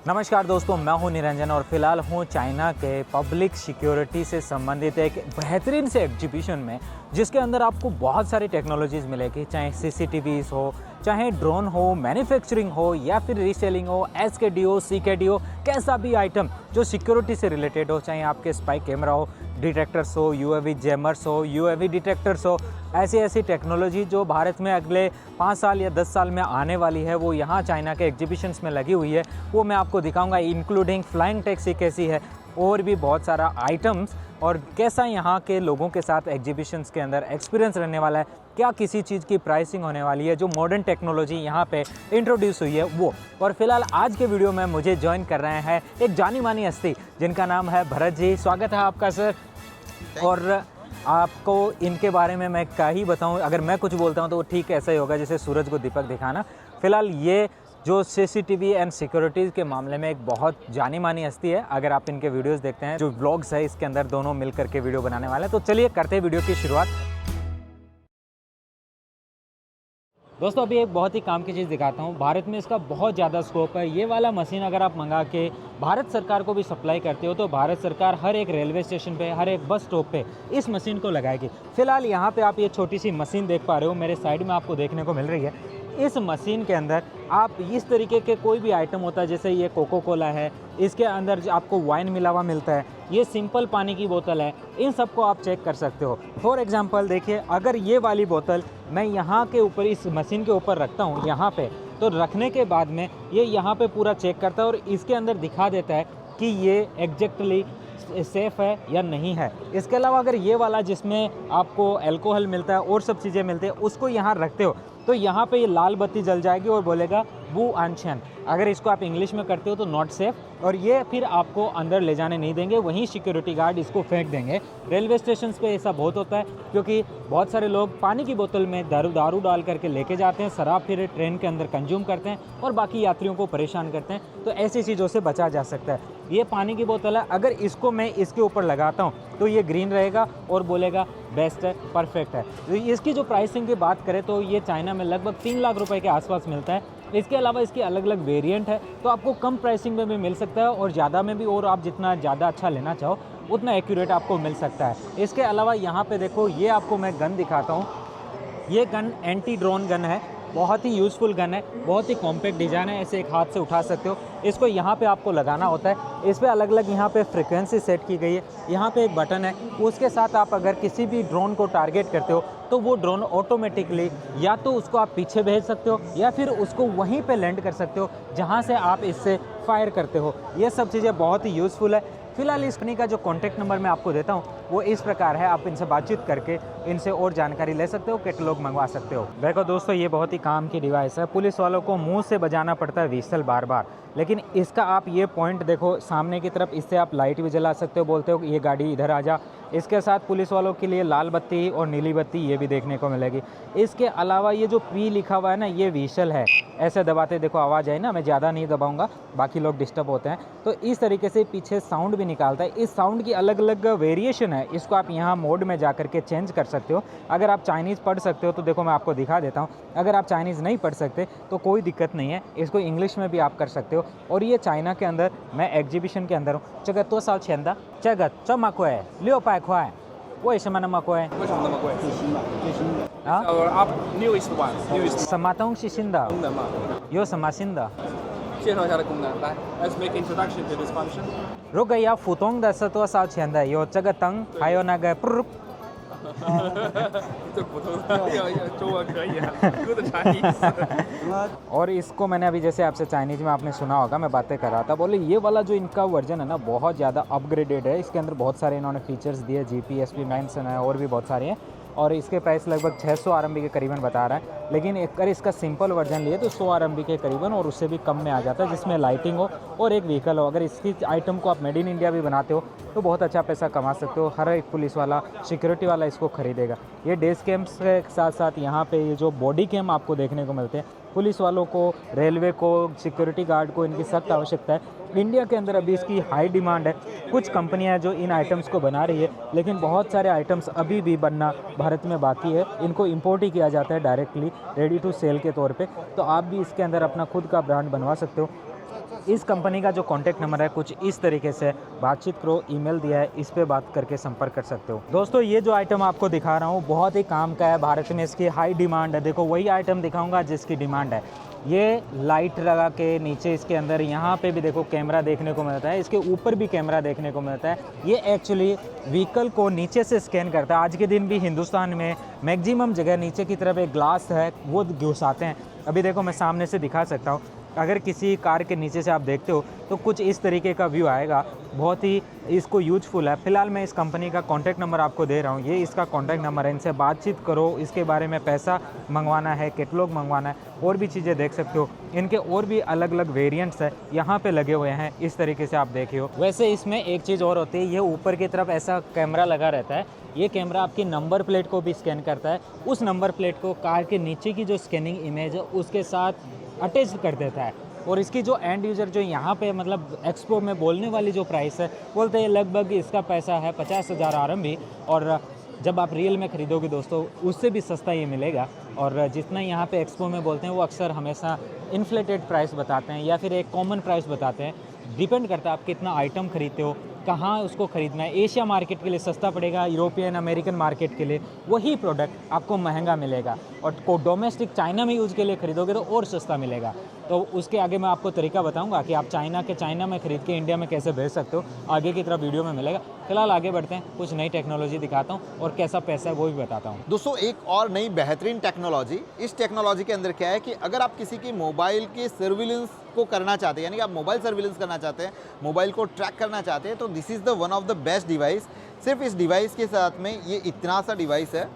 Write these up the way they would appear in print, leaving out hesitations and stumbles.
नमस्कार दोस्तों, मैं हूं निरंजन और फिलहाल हूं चाइना के पब्लिक सिक्योरिटी से संबंधित एक बेहतरीन से एग्जीबिशन में, जिसके अंदर आपको बहुत सारी टेक्नोलॉजीज़ मिलेगी। चाहे सीसीटीवीज़ हो, चाहे ड्रोन हो, मैन्युफैक्चरिंग हो या फिर रीसेलिंग हो, एसकेडी हो, सीकेडी हो, कैसा भी आइटम जो सिक्योरिटी से रिलेटेड हो, चाहे आपके स्पाई कैमरा हो, डिटेक्टर्स हो, यूएवी जैमर्स हो, यूएवी डिटेक्टर्स हो, ऐसी टेक्नोलॉजी जो भारत में अगले 5 साल या 10 साल में आने वाली है, वो यहाँ चाइना के एग्जीबिशंस में लगी हुई है। वो मैं आपको दिखाऊंगा, इंक्लूडिंग फ्लाइंग टैक्सी कैसी है और भी बहुत सारा आइटम्स, और कैसा यहाँ के लोगों के साथ एग्जीबिशंस के अंदर एक्सपीरियंस रहने वाला है, क्या किसी चीज़ की प्राइसिंग होने वाली है, जो मॉडर्न टेक्नोलॉजी यहाँ पे इंट्रोड्यूस हुई है वो। और फिलहाल आज के वीडियो में मुझे ज्वाइन कर रहे हैं एक जानी मानी हस्ती जिनका नाम है भरत जी। स्वागत है आपका सर। और आपको इनके बारे में मैं क्या ही बताऊं, अगर मैं कुछ बोलता हूं तो वो ठीक ऐसा ही होगा जैसे सूरज को दीपक दिखाना। फिलहाल ये जो सीसीटीवी एंड सिक्योरिटीज़ के मामले में एक बहुत जानी मानी हस्ती है। अगर आप इनके वीडियोस देखते हैं, जो व्लॉग्स है इसके अंदर दोनों मिल करके वीडियो बनाने वाले हैं। तो चलिए करते हैं वीडियो की शुरुआत। दोस्तों अभी एक बहुत ही काम की चीज़ दिखाता हूँ। भारत में इसका बहुत ज़्यादा स्कोप है। ये वाला मशीन अगर आप मंगा के भारत सरकार को भी सप्लाई करते हो तो भारत सरकार हर एक रेलवे स्टेशन पे, हर एक बस स्टॉप पे इस मशीन को लगाएगी। फिलहाल यहाँ पे आप ये छोटी सी मशीन देख पा रहे हो, मेरे साइड में आपको देखने को मिल रही है। इस मशीन के अंदर आप इस तरीके के कोई भी आइटम होता है, जैसे ये कोको कोला है, इसके अंदर आपको वाइन मिला हुआ मिलता है, ये सिंपल पानी की बोतल है, इन सबको आप चेक कर सकते हो। फॉर एग्जांपल देखिए, अगर ये वाली बोतल मैं यहाँ के ऊपर इस मशीन के ऊपर रखता हूँ यहाँ पे, तो रखने के बाद में ये यहाँ पे पूरा चेक करता है और इसके अंदर दिखा देता है कि ये एग्जैक्टली सेफ़ है या नहीं है। इसके अलावा अगर ये वाला जिसमें आपको अल्कोहल मिलता है और सब चीज़ें मिलती है, उसको यहाँ रखते हो तो यहाँ पे ये लाल बत्ती जल जाएगी और बोलेगा वू आंशन। अगर इसको आप इंग्लिश में करते हो तो नॉट सेफ़, और ये फिर आपको अंदर ले जाने नहीं देंगे, वहीं सिक्योरिटी गार्ड इसको फेंक देंगे। रेलवे स्टेशन पे ऐसा बहुत होता है, क्योंकि बहुत सारे लोग पानी की बोतल में दारू डाल करके लेके जाते हैं, शराब फिर ट्रेन के अंदर कंज्यूम करते हैं और बाकी यात्रियों को परेशान करते हैं। तो ऐसी चीज़ों से बचा जा सकता है। ये पानी की बोतल है, अगर इसको मैं इसके ऊपर लगाता हूँ तो ये ग्रीन रहेगा और बोलेगा बेस्ट है, परफेक्ट है। तो इसकी जो प्राइसिंग की बात करें तो ये चाइना में लगभग 3 लाख रुपए के आसपास मिलता है। इसके अलावा इसकी अलग अलग वेरिएंट है, तो आपको कम प्राइसिंग में भी मिल सकता है और ज़्यादा में भी, और आप जितना ज़्यादा अच्छा लेना चाहो उतना एक्यूरेट आपको मिल सकता है। इसके अलावा यहाँ पे देखो, ये आपको मैं गन दिखाता हूँ। ये गन एंटी ड्रोन गन है, बहुत ही यूज़फुल गन है, बहुत ही कॉम्पैक्ट डिज़ाइन है, ऐसे एक हाथ से उठा सकते हो। इसको यहाँ पे आपको लगाना होता है। इस पर अलग अलग यहाँ पे फ्रिक्वेंसी सेट की गई है। यहाँ पे एक बटन है, उसके साथ आप अगर किसी भी ड्रोन को टारगेट करते हो तो वो ड्रोन ऑटोमेटिकली या तो उसको आप पीछे भेज सकते हो या फिर उसको वहीं पे लैंड कर सकते हो जहाँ से आप इससे फायर करते हो। ये सब चीज़ें बहुत ही यूज़फुल है। फिलहाल इस कंपनी का जो कॉन्टैक्ट नंबर मैं आपको देता हूँ वो इस प्रकार है, आप इनसे बातचीत करके इनसे और जानकारी ले सकते हो, कैटलॉग मंगवा सकते हो। देखो दोस्तों, ये बहुत ही काम की डिवाइस है। पुलिस वालों को मुंह से बजाना पड़ता है व्हिसल बार बार, लेकिन इसका आप ये पॉइंट देखो सामने की तरफ, इससे आप लाइट भी जला सकते हो, बोलते हो कि ये गाड़ी इधर आ जा। इसके साथ पुलिस वालों के लिए लाल बत्ती और नीली बत्ती ये भी देखने को मिलेगी। इसके अलावा ये जो पी लिखा हुआ है ना, ये व्हिसल है। ऐसे दबाते देखो आवाज़ आई ना, मैं ज़्यादा नहीं दबाऊंगा, बाकी लोग डिस्टर्ब होते हैं। तो इस तरीके से पीछे साउंड भी निकालता है। इस साउंड की अलग अलग वेरिएशन है, इसको आप यहाँ मोड में जा करके चेंज कर सकते हो। अगर आप चाइनीज़ पढ़ सकते हो तो देखो मैं आपको दिखा देता हूँ। अगर आप चाइनीज़ नहीं पढ़ सकते तो कोई दिक्कत नहीं है, इसको इंग्लिश में भी आप कर सकते हो। और ये चाइना के अंदर, मैं एग्जीबिशन के अंदर हूँ। चगत तो साल छेंदा चगत चमा को है लियो पाए खुआ为什么那么贵？为什么那么贵？最新的，最新的。啊up newest one，newest 什么东西新的？功能嘛。有什么新的？介绍一下的功能，来，Let's make introduction to this function。如果要普通的是多少钱的？有这个灯，还有那个噗。这普通的要中文可以啊，good Chinese。और इसको मैंने अभी जैसे आपसे चाइनीज़ में आपने सुना होगा, मैं बातें कर रहा था, बोले ये वाला जो इनका वर्जन है ना बहुत ज़्यादा अपग्रेडेड है। इसके अंदर बहुत सारे इन्होंने फीचर्स दिए, जीपीएस भी मेंशन है और भी बहुत सारे हैं। और इसके प्राइस लगभग 600 RMB के करीबन बता रहा है, लेकिन अगर इसका सिंपल वर्जन लिए तो 100 RMB के करीबन और उससे भी कम में आ जाता है, जिसमें लाइटिंग हो और एक व्हीकल हो। अगर इसकी आइटम को आप मेड इन इंडिया भी बनाते हो तो बहुत अच्छा पैसा कमा सकते हो। हर एक पुलिस वाला, सिक्योरिटी वाला इसको खरीदेगा। ये डेस्क कैम्स के साथ साथ यहाँ पे ये जो बॉडी कैम आपको देखने को मिलते हैं, पुलिस वालों को, रेलवे को, सिक्योरिटी गार्ड को इनकी सख्त आवश्यकता है। इंडिया के अंदर अभी इसकी हाई डिमांड है। कुछ कंपनियां जो इन आइटम्स को बना रही है, लेकिन बहुत सारे आइटम्स अभी भी बनना भारत में बाकी है। इनको इंपोर्ट ही किया जाता है डायरेक्टली, रेडी टू सेल के तौर पे। तो आप भी इसके अंदर अपना खुद का ब्रांड बनवा सकते हो। इस कंपनी का जो कॉन्टैक्ट नंबर है कुछ इस तरीके से, बातचीत करो, ईमेल दिया है, इस पे बात करके संपर्क कर सकते हो। दोस्तों ये जो आइटम आपको दिखा रहा हूँ बहुत ही काम का है, भारत में इसकी हाई डिमांड है। देखो वही आइटम दिखाऊंगा जिसकी डिमांड है। ये लाइट लगा के नीचे इसके अंदर यहाँ पे भी देखो कैमरा देखने को मिलता है, इसके ऊपर भी कैमरा देखने को मिलता है। ये एक्चुअली व्हीकल को नीचे से स्कैन करता है। आज के दिन भी हिंदुस्तान में मैक्सिमम जगह नीचे की तरफ एक ग्लास है वो घुसाते हैं। अभी देखो मैं सामने से दिखा सकता हूँ, अगर किसी कार के नीचे से आप देखते हो तो कुछ इस तरीके का व्यू आएगा, बहुत ही इसको यूजफुल है। फिलहाल मैं इस कंपनी का कॉन्टैक्ट नंबर आपको दे रहा हूँ, ये इसका कॉन्टैक्ट नंबर है, इनसे बातचीत करो। इसके बारे में पैसा मंगवाना है, कैटलॉग मंगवाना है, और भी चीज़ें देख सकते हो। इनके और भी अलग अलग वेरिएंट्स है यहाँ पे लगे हुए हैं, इस तरीके से आप देखे हो। वैसे इसमें एक चीज़ और होती है, ये ऊपर की तरफ ऐसा कैमरा लगा रहता है, ये कैमरा आपकी नंबर प्लेट को भी स्कैन करता है। उस नंबर प्लेट को कार के नीचे की जो स्कैनिंग इमेज है उसके साथ अटैच कर देता है। और इसकी जो एंड यूज़र जो यहाँ पे मतलब एक्सपो में बोलने वाली जो प्राइस है, बोलते हैं लगभग इसका पैसा है 50,000 RMB। और जब आप रियल में ख़रीदोगे दोस्तों उससे भी सस्ता ये मिलेगा। और जितना यहाँ पे एक्सपो में बोलते हैं वो अक्सर हमेशा इन्फ्लेटेड प्राइस बताते हैं या फिर एक कॉमन प्राइस बताते हैं। डिपेंड करता है आप कितना आइटम खरीदते हो, कहाँ उसको ख़रीदना है। एशिया मार्केट के लिए सस्ता पड़ेगा, यूरोपियन अमेरिकन मार्केट के लिए वही प्रोडक्ट आपको महंगा मिलेगा, और को डोमेस्टिक चाइना में यूज़ के लिए ख़रीदोगे तो और सस्ता मिलेगा। तो उसके आगे मैं आपको तरीका बताऊंगा कि आप चाइना में ख़रीद के इंडिया में कैसे भेज सकते हो, आगे की तरफ वीडियो में मिलेगा। फिलहाल आगे बढ़ते हैं, कुछ नई टेक्नोलॉजी दिखाता हूँ और कैसा पैसा है वो भी बताता हूँ। दोस्तों एक और नई बेहतरीन टेक्नोलॉजी, इस टेक्नोलॉजी के अंदर क्या है कि अगर आप किसी की मोबाइल के सर्विलेंस को करना चाहते हैं, यानी कि आप मोबाइल सर्विलेंस करना चाहते हैं, मोबाइल को ट्रैक करना चाहते हैं, तो this is the one of the best device. सिर्फ इस डिवाइस के साथ में ये इतना सा डिवाइस है,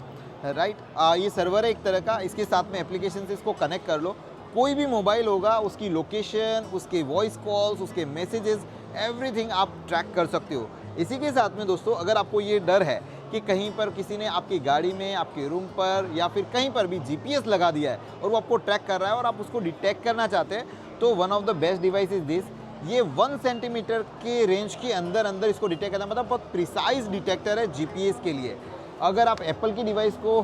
राइट, ये सर्वर है एक तरह का, इसके साथ में एप्लीकेशन से इसको कनेक्ट कर लो। कोई भी मोबाइल होगा उसकी लोकेशन, उसके वॉइस कॉल्स, उसके मैसेजेस, एवरीथिंग आप ट्रैक कर सकते हो। इसी के साथ में दोस्तों अगर आपको ये डर है कि कहीं पर किसी ने आपकी गाड़ी में, आपके रूम पर या फिर कहीं पर भी जीपीएस लगा दिया है और वो आपको ट्रैक कर रहा है और आप उसको डिटेक्ट करना चाहते हैं, तो one of the best device is this. ये 1 सेंटीमीटर के रेंज के अंदर इसको डिटेक्ट करना, मतलब बहुत प्रिसाइज डिटेक्टर है जीपीएस के लिए। अगर आप एप्पल की डिवाइस को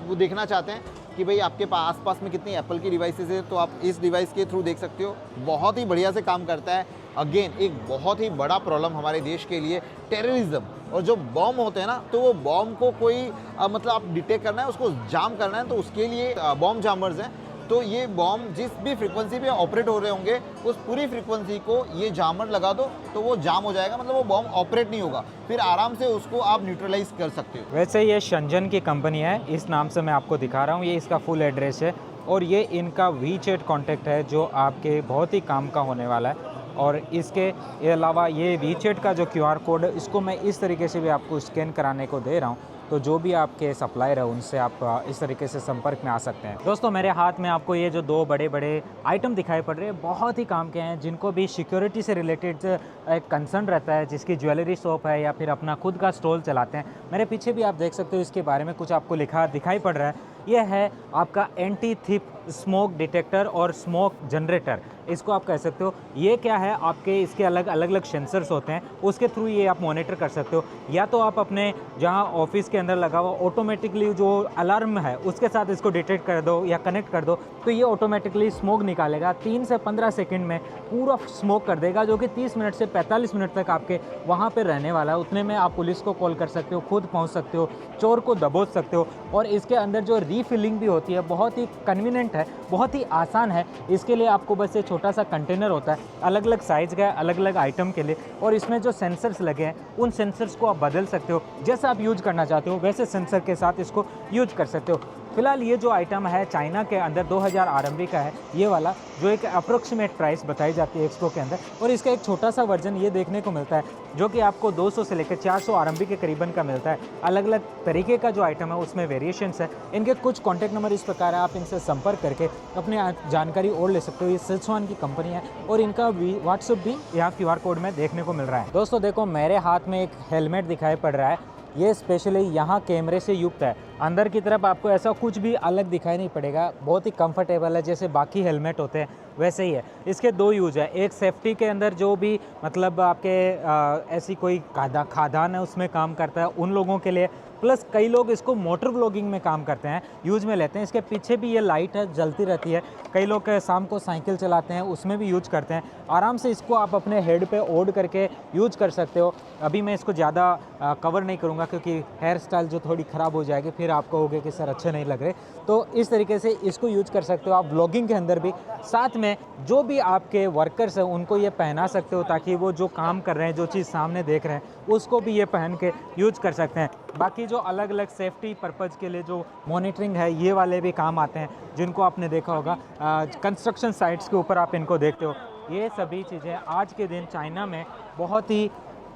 वो देखना चाहते हैं कि भाई आपके पास आसपास में कितनी एप्पल की डिवाइसेस है, तो आप इस डिवाइस के थ्रू देख सकते हो। बहुत ही बढ़िया से काम करता है। अगेन एक बहुत ही बड़ा प्रॉब्लम हमारे देश के लिए टेररिज्म, और जो बॉम्ब होते हैं ना, तो वो बॉम्ब को कोई मतलब आप डिटेक्ट करना है, उसको जाम करना है, तो उसके लिए बॉम्ब जामर्स हैं। तो ये बॉम्ब जिस भी फ्रीक्वेंसी पे ऑपरेट हो रहे होंगे उस पूरी फ्रीक्वेंसी को ये जामर लगा दो तो वो जाम हो जाएगा, मतलब वो बॉम्ब ऑपरेट नहीं होगा, फिर आराम से उसको आप न्यूट्रलाइज कर सकते हो। वैसे ये शंजन की कंपनी है, इस नाम से मैं आपको दिखा रहा हूँ, ये इसका फुल एड्रेस है, और ये इनका वीचैट कॉन्टैक्ट है जो आपके बहुत ही काम का होने वाला है। और इसके अलावा ये वीचैट का जो QR कोड है, इसको मैं इस तरीके से भी आपको स्कैन कराने को दे रहा हूँ, तो जो भी आपके सप्लायर है उनसे आप इस तरीके से संपर्क में आ सकते हैं। दोस्तों मेरे हाथ में आपको ये जो 2 बड़े बड़े आइटम दिखाई पड़ रहे हैं, बहुत ही काम के हैं, जिनको भी सिक्योरिटी से रिलेटेड एक कंसर्न रहता है, जिसकी ज्वेलरी शॉप है या फिर अपना खुद का स्टॉल चलाते हैं। मेरे पीछे भी आप देख सकते हो, इसके बारे में कुछ आपको लिखा दिखाई पड़ रहा है। यह है आपका एंटी थिप स्मोक डिटेक्टर और स्मोक जनरेटर, इसको आप कह सकते हो। ये क्या है, आपके इसके अलग अलग सेंसर्स होते हैं, उसके थ्रू ये आप मॉनिटर कर सकते हो। या तो आप अपने जहां ऑफिस के अंदर लगा हुआ ऑटोमेटिकली जो अलार्म है उसके साथ इसको डिटेक्ट कर दो या कनेक्ट कर दो, तो ये ऑटोमेटिकली स्मोक निकालेगा। 3 से 15 सेकंड में पूरा स्मोक कर देगा, जो कि 30 मिनट से 45 मिनट तक आपके वहाँ पर रहने वाला है। उतने में आप पुलिस को कॉल कर सकते हो, खुद पहुँच सकते हो, चोर को दबोच सकते हो। और इसके अंदर जो रीफिलिंग भी होती है, बहुत ही कन्वीनियंट है, बहुत ही आसान है। इसके लिए आपको बस एक छोटा सा कंटेनर होता है, अलग अलग साइज़ का, अलग अलग आइटम के लिए, और इसमें जो सेंसर्स लगे हैं उन सेंसर्स को आप बदल सकते हो, जैसा आप यूज करना चाहते हो वैसे सेंसर के साथ इसको यूज कर सकते हो। फिलहाल ये जो आइटम है चाइना के अंदर 2000 RMB का है, ये वाला, जो एक अप्रोक्सीमेट प्राइस बताई जाती है एक्सपो के अंदर। और इसका एक छोटा सा वर्जन ये देखने को मिलता है, जो कि आपको 200 से लेकर 400 RMB के करीबन का मिलता है। अलग अलग तरीके का जो आइटम है उसमें वेरिएशंस है। इनके कुछ कॉन्टैक्ट नंबर इस प्रकार है, आप इनसे संपर्क करके अपने जानकारी और ले सकते हो। ये सिचुआन की कंपनी है और इनका व्हाट्सएप भी यहाँ QR कोड में देखने को मिल रहा है। दोस्तों देखो, मेरे हाथ में एक हेलमेट दिखाई पड़ रहा है, ये स्पेशली यहाँ कैमरे से युक्त है। अंदर की तरफ आपको ऐसा कुछ भी अलग दिखाई नहीं पड़ेगा, बहुत ही कंफर्टेबल है, जैसे बाकी हेलमेट होते हैं वैसे ही है। इसके दो यूज़ है, एक सेफ्टी के अंदर जो भी मतलब आपके ऐसी कोई खादान है उसमें काम करता है उन लोगों के लिए, प्लस कई लोग इसको मोटर व्लॉगिंग में काम करते हैं, यूज़ में लेते हैं। इसके पीछे भी ये लाइट है, जलती रहती है। कई लोग शाम को साइकिल चलाते हैं उसमें भी यूज करते हैं। आराम से इसको आप अपने हेड पे ओढ़ करके यूज कर सकते हो। अभी मैं इसको ज़्यादा कवर नहीं करूँगा क्योंकि हेयर स्टाइल जो थोड़ी ख़राब हो जाएगी, फिर आप कहोगे कि सर अच्छे नहीं लग रहे। तो इस तरीके से इसको यूज कर सकते हो आप व्लॉगिंग के अंदर भी। साथ में जो भी आपके वर्कर्स हैं उनको ये पहना सकते हो ताकि वो जो काम कर रहे हैं, जो चीज़ सामने देख रहे हैं, उसको भी ये पहन के यूज कर सकते हैं। बाकी जो अलग अलग सेफ्टी पर्पज़ के लिए जो मॉनिटरिंग है, ये वाले भी काम आते हैं, जिनको आपने देखा होगा कंस्ट्रक्शन साइट्स के ऊपर आप इनको देखते हो। ये सभी चीज़ें आज के दिन चाइना में बहुत ही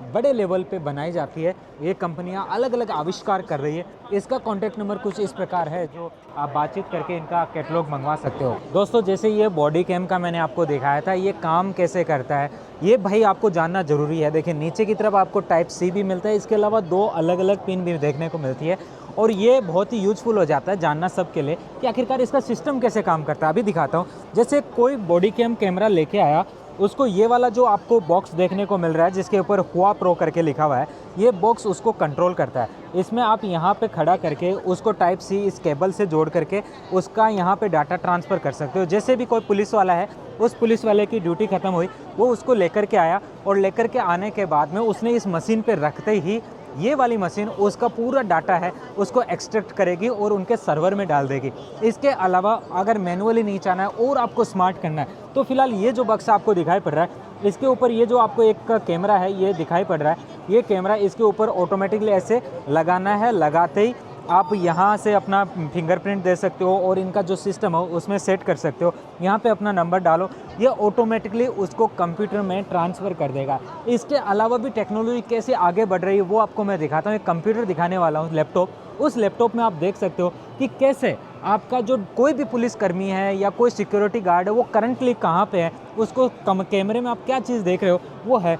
बड़े लेवल पे बनाई जाती है। ये कंपनियां अलग अलग आविष्कार कर रही है। इसका कॉन्टैक्ट नंबर कुछ इस प्रकार है जो आप बातचीत करके इनका कैटलॉग मंगवा सकते हो। दोस्तों, जैसे ये बॉडी कैम का मैंने आपको दिखाया था, ये काम कैसे करता है ये भाई आपको जानना ज़रूरी है। देखिए नीचे की तरफ आपको टाइप सी भी मिलता है, इसके अलावा 2 अलग अलग पिन भी देखने को मिलती है। और ये बहुत ही यूज़फुल हो जाता है जानना सबके लिए कि आखिरकार इसका सिस्टम कैसे काम करता है। अभी दिखाता हूँ। जैसे कोई बॉडी कैम कैमरा लेके आया, उसको ये वाला जो आपको बॉक्स देखने को मिल रहा है जिसके ऊपर हुआ प्रो करके लिखा हुआ है, ये बॉक्स उसको कंट्रोल करता है। इसमें आप यहाँ पे खड़ा करके उसको टाइप सी इस केबल से जोड़ करके उसका यहाँ पे डाटा ट्रांसफ़र कर सकते हो। जैसे भी कोई पुलिस वाला है, उस पुलिस वाले की ड्यूटी ख़त्म हुई, वो उसको लेकर के आया और लेकर के आने के बाद में उसने इस मशीन पे रखते ही ये वाली मशीन उसका पूरा डाटा है उसको एक्सट्रैक्ट करेगी और उनके सर्वर में डाल देगी। इसके अलावा अगर मैनुअली नहीं चाहना है और आपको स्मार्ट करना है तो फिलहाल ये जो बक्सा आपको दिखाई पड़ रहा है, इसके ऊपर ये जो आपको एक कैमरा है ये दिखाई पड़ रहा है, ये कैमरा इसके ऊपर ऑटोमेटिकली ऐसे लगाना है। लगाते ही आप यहाँ से अपना फिंगरप्रिंट दे सकते हो और इनका जो सिस्टम हो उसमें सेट कर सकते हो। यहाँ पे अपना नंबर डालो, ये ऑटोमेटिकली उसको कंप्यूटर में ट्रांसफ़र कर देगा। इसके अलावा भी टेक्नोलॉजी कैसे आगे बढ़ रही है वो आपको मैं दिखाता हूँ। एक कंप्यूटर दिखाने वाला हूँ, लैपटॉप। उस लैपटॉप में आप देख सकते हो कि कैसे आपका जो कोई भी पुलिसकर्मी है या कोई सिक्योरिटी गार्ड है वो करंटली कहाँ पे है, उसको कैमरे में आप क्या चीज़ देख रहे हो वो है।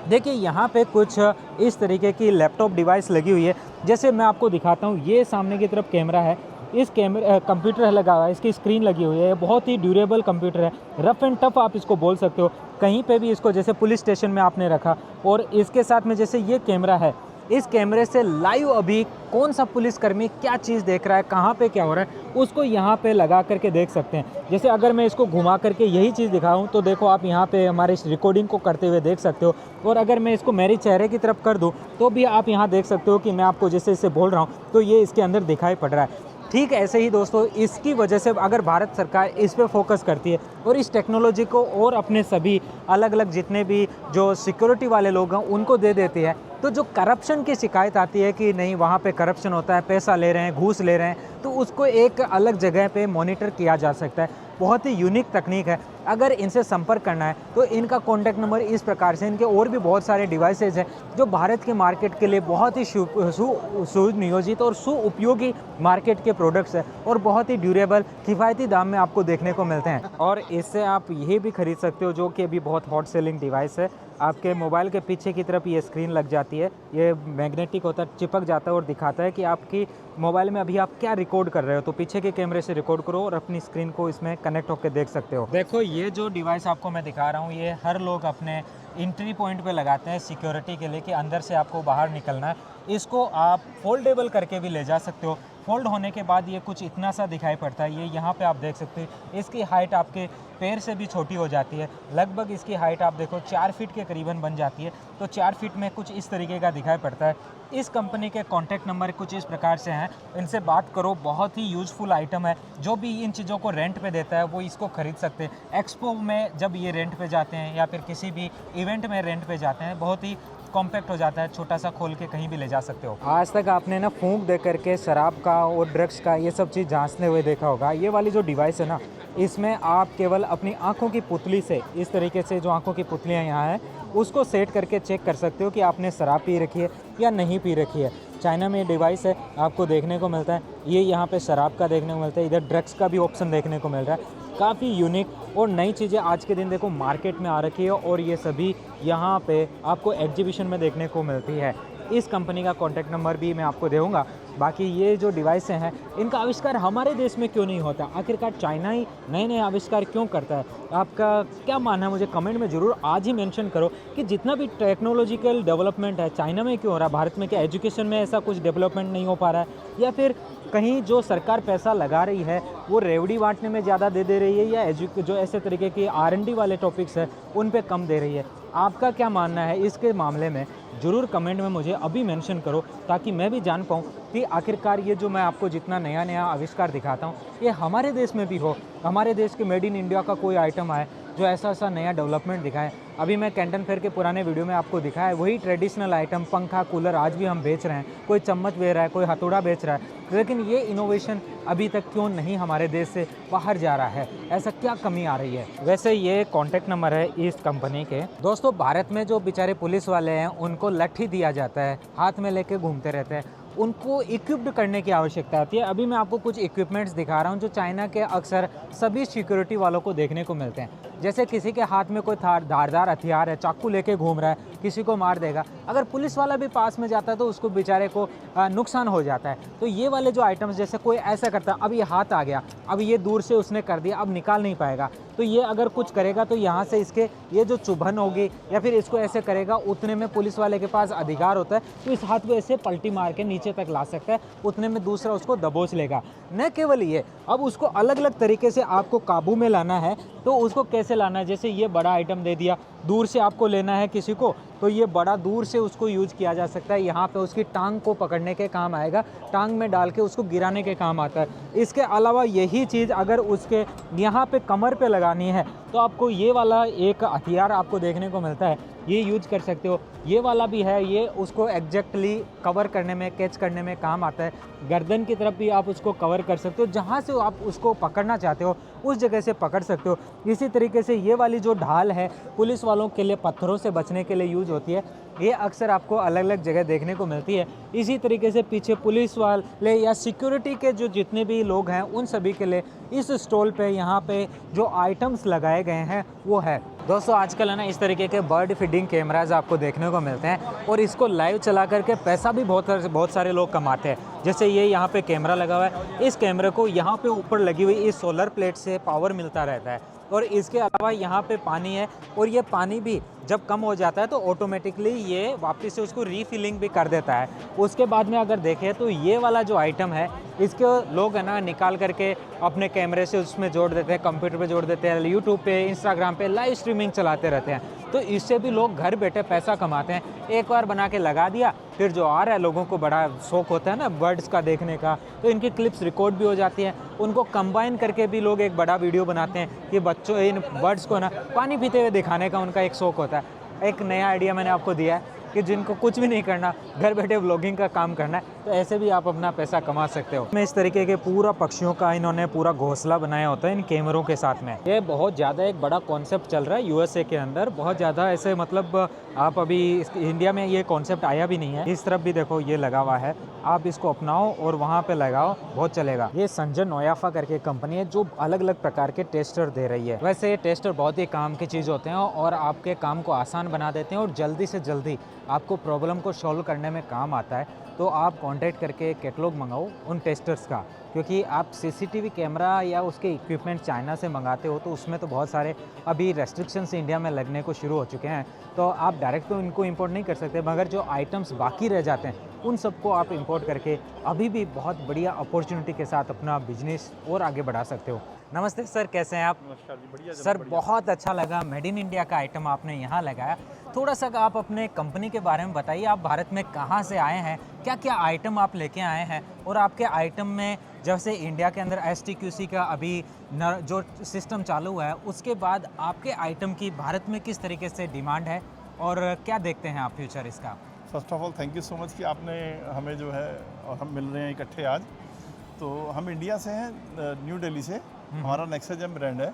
देखिए यहाँ पे कुछ इस तरीके की लैपटॉप डिवाइस लगी हुई है। जैसे मैं आपको दिखाता हूँ, ये सामने की तरफ कैमरा है, इस कंप्यूटर लगा हुआ है, इसकी स्क्रीन लगी हुई है। बहुत ही ड्यूरेबल कंप्यूटर है, रफ़ एंड टफ़ आप इसको बोल सकते हो। कहीं पे भी इसको जैसे पुलिस स्टेशन में आपने रखा और इसके साथ में जैसे ये कैमरा है, इस कैमरे से लाइव अभी कौन सा पुलिसकर्मी क्या चीज़ देख रहा है, कहाँ पे क्या हो रहा है, उसको यहाँ पे लगा करके देख सकते हैं। जैसे अगर मैं इसको घुमा करके यही चीज़ दिखाऊं तो देखो आप यहाँ पे हमारे इस रिकॉर्डिंग को करते हुए देख सकते हो। और अगर मैं इसको मेरे चेहरे की तरफ कर दूँ तो भी आप यहाँ देख सकते हो कि मैं आपको जैसे इससे बोल रहा हूँ तो ये इसके अंदर दिखाई पड़ रहा है। ठीक ऐसे ही दोस्तों, इसकी वजह से अगर भारत सरकार इस पे फोकस करती है और इस टेक्नोलॉजी को और अपने सभी अलग अलग जितने भी जो सिक्योरिटी वाले लोग हैं उनको दे देती है, तो जो करप्शन की शिकायत आती है कि नहीं वहाँ पे करप्शन होता है, पैसा ले रहे हैं, घूस ले रहे हैं, तो उसको एक अलग जगह पे मॉनिटर किया जा सकता है। बहुत ही यूनिक तकनीक है। अगर इनसे संपर्क करना है तो इनका कॉन्टैक्ट नंबर इस प्रकार से, इनके और भी बहुत सारे डिवाइसेज हैं जो भारत के मार्केट के लिए बहुत ही सुनियोजित और सुउपयोगी मार्केट के प्रोडक्ट्स हैं और बहुत ही ड्यूरेबल किफ़ायती दाम में आपको देखने को मिलते हैं। और इससे आप ये भी खरीद सकते हो जो कि अभी बहुत हॉट सेलिंग डिवाइस है। आपके मोबाइल के पीछे की तरफ ये स्क्रीन लग जाती है, ये मैग्नेटिक होता है, चिपक जाता है और दिखाता है कि आपकी मोबाइल में अभी आप क्या रिकॉर्ड कर रहे हो। तो पीछे के कैमरे से रिकॉर्ड करो और अपनी स्क्रीन को इसमें कनेक्ट होकर देख सकते हो। देखो ये जो डिवाइस आपको मैं दिखा रहा हूँ ये हर लोग अपने एंट्री पॉइंट पे लगाते हैं सिक्योरिटी के लिए कि अंदर से आपको बाहर निकलना है। इसको आप फोल्डेबल करके भी ले जा सकते हो। फोल्ड होने के बाद ये कुछ इतना सा दिखाई पड़ता है। ये यहाँ पे आप देख सकते हो इसकी हाइट आपके पैर से भी छोटी हो जाती है। लगभग इसकी हाइट आप देखो 4 फीट के करीबन बन जाती है। तो 4 फीट में कुछ इस तरीके का दिखाई पड़ता है। इस कंपनी के कॉन्टैक्ट नंबर कुछ इस प्रकार से हैं, इनसे बात करो। बहुत ही यूज़फुल आइटम है। जो भी इन चीज़ों को रेंट पे देता है वो इसको ख़रीद सकते हैं। एक्सपो में जब ये रेंट पे जाते हैं या फिर किसी भी इवेंट में रेंट पे जाते हैं, बहुत ही कॉम्पैक्ट हो जाता है, छोटा सा खोल के कहीं भी ले जा सकते हो। आज तक आपने ना फूंक दे करके शराब का और ड्रग्स का ये सब चीज़ जांचते हुए देखा होगा। ये वाली जो डिवाइस है ना, इसमें आप केवल अपनी आंखों की पुतली से इस तरीके से जो आंखों की पुतलियाँ यहाँ हैं उसको सेट करके चेक कर सकते हो कि आपने शराब पी रखी है या नहीं पी रखी है। चाइना में ये डिवाइस है, आपको देखने को मिलता है। ये यहाँ पे शराब का देखने को मिलता है, इधर ड्रग्स का भी ऑप्शन देखने को मिल रहा है। काफ़ी यूनिक और नई चीज़ें आज के दिन देखो मार्केट में आ रखी है और ये सभी यहाँ पे आपको एग्जीबिशन में देखने को मिलती है। इस कंपनी का कॉन्टैक्ट नंबर भी मैं आपको दूँगा। बाकी ये जो डिवाइस हैं इनका आविष्कार हमारे देश में क्यों नहीं होता? आखिरकार चाइना ही नए-नए आविष्कार क्यों करता है? आपका क्या मानना है मुझे कमेंट में ज़रूर आज ही मेंशन करो कि जितना भी टेक्नोलॉजिकल डेवलपमेंट है चाइना में क्यों हो रहा है? भारत में क्या एजुकेशन में ऐसा कुछ डेवलपमेंट नहीं हो पा रहा है? या फिर कहीं जो सरकार पैसा लगा रही है वो रेवड़ी बाँटने में ज़्यादा दे रही है या जो ऐसे तरीके की R&D वाले टॉपिक्स हैं उन पे कम दे रही है? आपका क्या मानना है इसके मामले में? ज़रूर कमेंट में मुझे अभी मेंशन करो ताकि मैं भी जान पाऊँ कि आखिरकार ये जो मैं आपको जितना नया-नया आविष्कार दिखाता हूँ ये हमारे देश में भी हो, हमारे देश के मेड इन इंडिया का कोई आइटम आए जो ऐसा नया डेवलपमेंट दिखाए। अभी मैं कैंटन फेयर के पुराने वीडियो में आपको दिखाया है वही ट्रेडिशनल आइटम पंखा, कूलर आज भी हम बेच रहे हैं। कोई चम्मच बेच रहा है, कोई हथौड़ा बेच रहा है, लेकिन ये इनोवेशन अभी तक क्यों नहीं हमारे देश से बाहर जा रहा है? ऐसा क्या कमी आ रही है? वैसे ये कॉन्टैक्ट नंबर है इस कंपनी के। दोस्तों भारत में जो बेचारे पुलिस वाले हैं उनको लाठी दिया जाता है, हाथ में लेके घूमते रहते हैं, उनको इक्विप्ड करने की आवश्यकता होती है। अभी मैं आपको कुछ इक्विपमेंट्स दिखा रहा हूँ जो चाइना के अक्सर सभी सिक्योरिटी वालों को देखने को मिलते हैं। जैसे किसी के हाथ में कोई धारदार हथियार है, चाकू लेके घूम रहा है, किसी को मार देगा। अगर पुलिस वाला भी पास में जाता है तो उसको बेचारे को नुकसान हो जाता है। तो ये वाले जो आइटम्स जैसे कोई ऐसा करता है, अब ये हाथ आ गया, अब ये दूर से उसने कर दिया, अब निकाल नहीं पाएगा। तो ये अगर कुछ करेगा तो यहाँ से इसके ये जो चुभन होगी या फिर इसको ऐसे करेगा उतने में पुलिस वाले के पास अधिकार होता है तो इस हाथ को ऐसे पलटी मार के नीचे तक ला सकता है, उतने में दूसरा उसको दबोच लेगा। न केवल ये, अब उसको अलग अलग तरीके से आपको काबू में लाना है तो उसको कैसे लाना है? जैसे ये बड़ा आइटम दे दिया, दूर से आपको लेना है किसी को तो ये बड़ा दूर से उसको यूज किया जा सकता है। यहाँ पे उसकी टांग को पकड़ने के काम आएगा, टांग में डाल के उसको गिराने के काम आता है। इसके अलावा यही चीज़ अगर उसके यहाँ पे कमर पे लगानी है तो आपको ये वाला एक हथियार आपको देखने को मिलता है, ये यूज कर सकते हो। ये वाला भी है, ये उसको एग्जैक्टली कवर करने में, कैच करने में काम आता है। गर्दन की तरफ भी आप उसको कवर कर सकते हो, जहाँ से आप उसको पकड़ना चाहते हो उस जगह से पकड़ सकते हो। इसी तरीके से ये वाली जो ढाल है पुलिस वालों के लिए पत्थरों से बचने के लिए यूज होती है, ये अक्सर आपको अलग अलग जगह देखने को मिलती है। इसी तरीके से पीछे पुलिस वाले या सिक्योरिटी के जो जितने भी लोग हैं उन सभी के लिए इस स्टॉल पे यहाँ पे जो आइटम्स लगाए गए हैं वो है। दोस्तों आजकल है ना इस तरीके के बर्ड फीडिंग कैमराज आपको देखने को मिलते हैं और इसको लाइव चला करके पैसा भी बहुत सारे लोग कमाते हैं। जैसे ये यहाँ पे कैमरा लगा हुआ है, इस कैमरे को यहाँ पे ऊपर लगी हुई इस सोलर प्लेट से पावर मिलता रहता है और इसके अलावा यहाँ पे पानी है और ये पानी भी जब कम हो जाता है तो ऑटोमेटिकली ये वापस से उसको रीफिलिंग भी कर देता है। उसके बाद में अगर देखें तो ये वाला जो आइटम है इसके लोग है ना निकाल करके अपने कैमरे से उसमें जोड़ देते हैं, कंप्यूटर पे जोड़ देते हैं, यूट्यूब पे, इंस्टाग्राम पे लाइव स्ट्रीमिंग चलाते रहते हैं। तो इससे भी लोग घर बैठे पैसा कमाते हैं। एक बार बना के लगा दिया, फिर जो आ रहा है लोगों को बड़ा शौक होता है ना बर्ड्स का देखने का, तो इनकी क्लिप्स रिकॉर्ड भी हो जाती हैं। उनको कंबाइन करके भी लोग एक बड़ा वीडियो बनाते हैं कि बच्चों इन बर्ड्स को ना पानी पीते हुए दिखाने का उनका एक शौक होता है। एक नया आइडिया मैंने आपको दिया है कि जिनको कुछ भी नहीं करना, घर बैठे व्लॉगिंग का काम करना है, तो ऐसे भी आप अपना पैसा कमा सकते हो। मैं इस तरीके के पूरा पक्षियों का इन्होंने पूरा घोंसला बनाया होता है इन कैमरों के साथ में। ये बहुत ज़्यादा एक बड़ा कॉन्सेप्ट चल रहा है यूएसए के अंदर, बहुत ज़्यादा ऐसे मतलब आप अभी इंडिया में ये कॉन्सेप्ट आया भी नहीं है। इस तरफ भी देखो ये लगा हुआ है, आप इसको अपनाओ और वहाँ पे लगाओ, बहुत चलेगा। ये संजन नोयाफा करके कंपनी है जो अलग अलग प्रकार के टेस्टर दे रही है। वैसे ये टेस्टर बहुत ही काम की चीज़ होते हैं और आपके काम को आसान बना देते हैं और जल्दी से जल्दी आपको प्रॉब्लम को सॉल्व करने में काम आता है। तो आप कांटेक्ट करके कैटलॉग मंगाओ उन टेस्टर्स का, क्योंकि आप सीसीटीवी कैमरा या उसके इक्विपमेंट चाइना से मंगाते हो तो उसमें तो बहुत सारे अभी रेस्ट्रिक्शंस इंडिया में लगने को शुरू हो चुके हैं। तो आप डायरेक्ट तो इनको इंपोर्ट नहीं कर सकते, मगर जो आइटम्स बाकी रह जाते हैं उन सबको आप इंपोर्ट करके अभी भी बहुत बढ़िया अपॉर्चुनिटी के साथ अपना बिजनेस और आगे बढ़ा सकते हो। नमस्ते सर, कैसे हैं आप? नमस्कार जी, बढ़िया सर, बहुत अच्छा लगा मेड इन इंडिया का आइटम आपने यहाँ लगाया। थोड़ा सा आप अपने कंपनी के बारे में बताइए, आप भारत में कहाँ से आए हैं, क्या क्या आइटम आप लेके आए हैं और आपके आइटम में जैसे इंडिया के अंदर STQC का अभी जो सिस्टम चालू हुआ है उसके बाद आपके आइटम की भारत में किस तरीके से डिमांड है और क्या देखते हैं आप फ्यूचर इसका? First of all thank you so much कि आपने हमें जो है और हम मिल रहे हैं इकट्ठे आज। तो हम इंडिया से हैं, न्यू दिल्ली से, हमारा नेक्साजेम ब्रांड है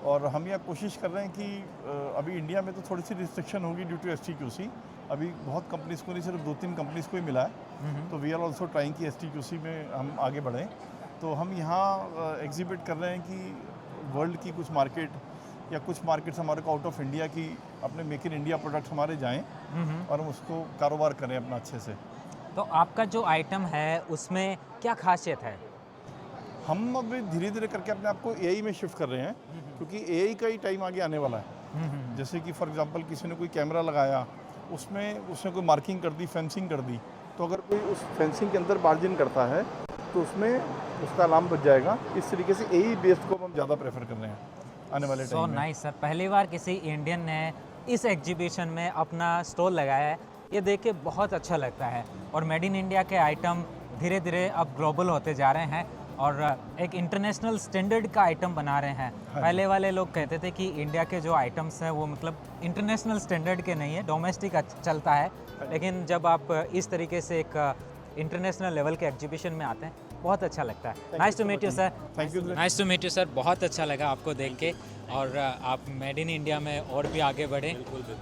और हम यह कोशिश कर रहे हैं कि अभी इंडिया में तो थोड़ी सी रिस्ट्रिक्शन होगी ड्यू टू STQC। अभी बहुत कंपनीज़ को नहीं, सिर्फ 2-3 कंपनीज़ को ही मिला है। तो वी आर ऑल्सो ट्राइंग कि STQC में हम आगे बढ़ें। तो हम यहाँ एग्जिबिट कर रहे हैं कि वर्ल्ड की कुछ मार्केट या कुछ मार्केट्स हमारे को आउट ऑफ इंडिया की अपने मेक इन इंडिया प्रोडक्ट हमारे जाएं और हम उसको कारोबार करें अपना अच्छे से। तो आपका जो आइटम है उसमें क्या खासियत है? हम अभी धीरे धीरे करके अपने आप को एआई में शिफ्ट कर रहे हैं, क्योंकि एआई का ही टाइम आगे आने वाला है। जैसे कि फॉर एग्जांपल किसी ने कोई कैमरा लगाया, उसमें उसने कोई मार्किंग कर दी, फेंसिंग कर दी, तो अगर कोई उस फेंसिंग के अंदर मार्जिन करता है तो उसमें उसका अलार्म बज जाएगा। इस तरीके से एआई बेस्ड को हम ज़्यादा प्रेफर कर रहे हैं आने वाले सो टाइम में। नाइस सर, पहली बार किसी इंडियन ने इस एग्जीबिशन में अपना स्टॉल लगाया है, ये देख के बहुत अच्छा लगता है। और मेड इन इंडिया के आइटम धीरे धीरे अब ग्लोबल होते जा रहे हैं और एक इंटरनेशनल स्टैंडर्ड का आइटम बना रहे हैं। पहले वाले लोग कहते थे कि इंडिया के जो आइटम्स हैं वो मतलब इंटरनेशनल स्टैंडर्ड के नहीं है, डोमेस्टिक चलता है, लेकिन जब आप इस तरीके से एक इंटरनेशनल लेवल के एग्जीबिशन में आते हैं बहुत अच्छा लगता है। Nice to meet you sir. Thank you. Nice to meet you sir, बहुत अच्छा लगा आपको देख के और आप मेड इन इंडिया में और भी आगे बढ़ें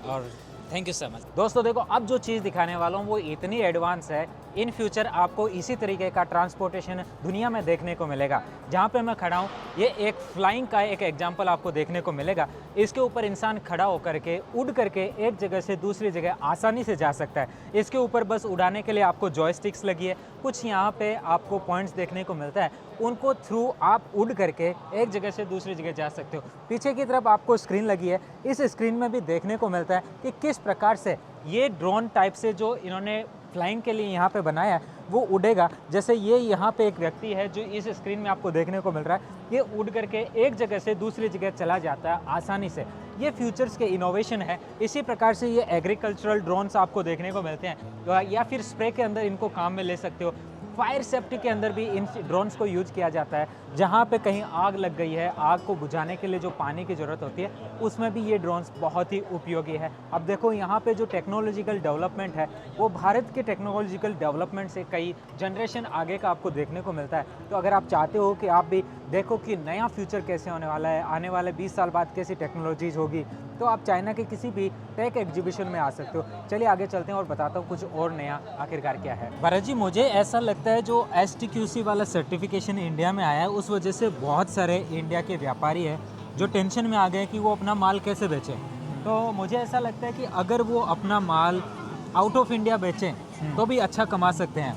और थैंक यू सो मच। दोस्तों देखो, अब जो चीज़ दिखाने वाला हूँ वो इतनी एडवांस है, इन फ्यूचर आपको इसी तरीके का ट्रांसपोर्टेशन दुनिया में देखने को मिलेगा। जहाँ पे मैं खड़ा हूँ ये एक फ्लाइंग का एक एग्जांपल आपको देखने को मिलेगा। इसके ऊपर इंसान खड़ा होकर के उड़ करके एक जगह से दूसरी जगह आसानी से जा सकता है। इसके ऊपर बस उड़ाने के लिए आपको जॉयस्टिक्स लगी है, कुछ यहाँ पे आपको पॉइंट्स देखने को मिलता है, उनको थ्रू आप उड़ करके एक जगह से दूसरी जगह जा सकते हो। पीछे की तरफ आपको स्क्रीन लगी है, इस स्क्रीन में भी देखने को मिलता है कि किस प्रकार से ये ड्रोन टाइप से जो इन्होंने फ्लाइंग के लिए यहाँ पे बनाया है वो उड़ेगा। जैसे ये यहाँ पे एक व्यक्ति है जो इस स्क्रीन में आपको देखने को मिल रहा है, ये उड़ करके एक जगह से दूसरी जगह चला जाता है आसानी से। ये फ्यूचर्स के इनोवेशन है। इसी प्रकार से ये एग्रीकल्चरल ड्रोन्स आपको देखने को मिलते हैं या फिर स्प्रे के अंदर इनको काम में ले सकते हो। फायर सेफ्टी के अंदर भी इन ड्रोन्स को यूज किया जाता है। जहाँ पे कहीं आग लग गई है, आग को बुझाने के लिए जो पानी की ज़रूरत होती है उसमें भी ये ड्रोन्स बहुत ही उपयोगी है। अब देखो यहाँ पे जो टेक्नोलॉजिकल डेवलपमेंट है वो भारत के टेक्नोलॉजिकल डेवलपमेंट से कई जनरेशन आगे का आपको देखने को मिलता है। तो अगर आप चाहते हो कि आप भी देखो कि नया फ्यूचर कैसे होने वाला है, आने वाले 20 साल बाद कैसी टेक्नोलॉजीज होगी, तो आप चाइना के किसी भी टेक एग्जीबिशन में आ सकते हो। चलिए आगे चलते हैं और बताता हूँ कुछ और नया आखिरकार क्या है। भरत जी, मुझे ऐसा लगता है जो STQC वाला सर्टिफिकेशन इंडिया में आया है उस वजह से बहुत सारे इंडिया के व्यापारी हैं जो टेंशन में आ गए कि वो अपना माल कैसे बेचें। तो मुझे ऐसा लगता है कि अगर वो अपना माल आउट ऑफ इंडिया बेचें तो भी अच्छा कमा सकते हैं।